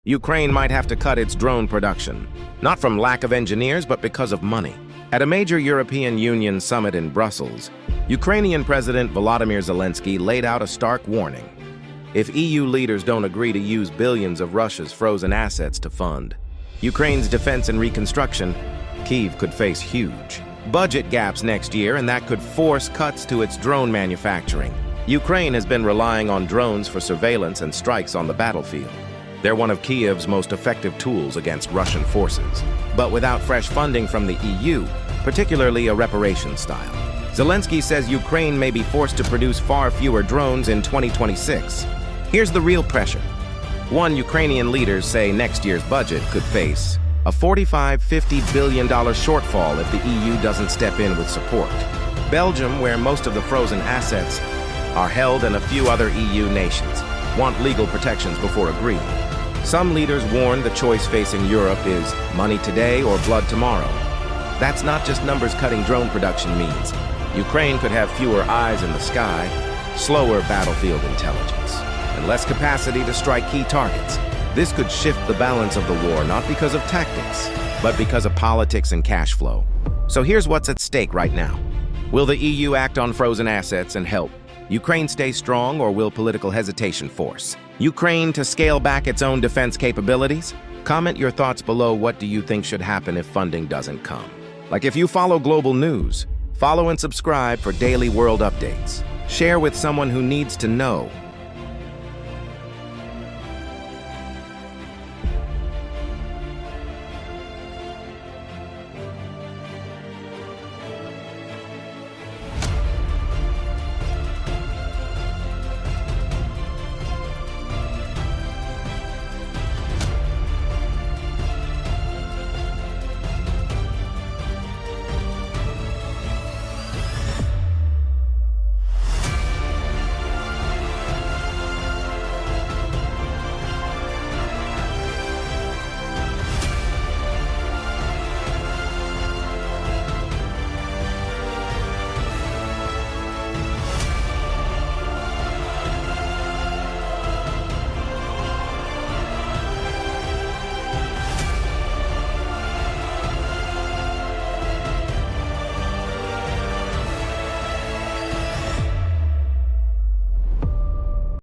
Ukraine might have to cut its drone production, not from lack of engineers, but because of money. At a major European Union summit in Brussels, Ukrainian President Volodymyr Zelensky laid out a stark warning. If EU leaders don't agree to use billions of Russia's frozen assets to fund Ukraine's defense and reconstruction, Kyiv could face huge budget gaps next year, and that could force cuts to its drone manufacturing. Ukraine has been relying on drones for surveillance and strikes on the battlefield. They're one of Kyiv's most effective tools against Russian forces. But without fresh funding from the EU, particularly a reparations style, Zelensky says Ukraine may be forced to produce far fewer drones in 2026. Here's the real pressure. One, Ukrainian leaders say next year's budget could face a $45–50 billion shortfall if the EU doesn't step in with support. Belgium, where most of the frozen assets are held, and a few other EU nations want legal protections before agreeing. Some leaders warn the choice facing Europe is money today or blood tomorrow. That's not just numbers cutting drone production means. Ukraine could have fewer eyes in the sky, slower battlefield intelligence, and less capacity to strike key targets. This could shift the balance of the war, not because of tactics, but because of politics and cash flow. So here's what's at stake right now. Will the EU act on frozen assets and help Ukraine stay strong, or will political hesitation force Ukraine to scale back its own defense capabilities? Comment your thoughts below. What do you think should happen if funding doesn't come? Like, if you follow global news, follow and subscribe for daily world updates. Share with someone who needs to know.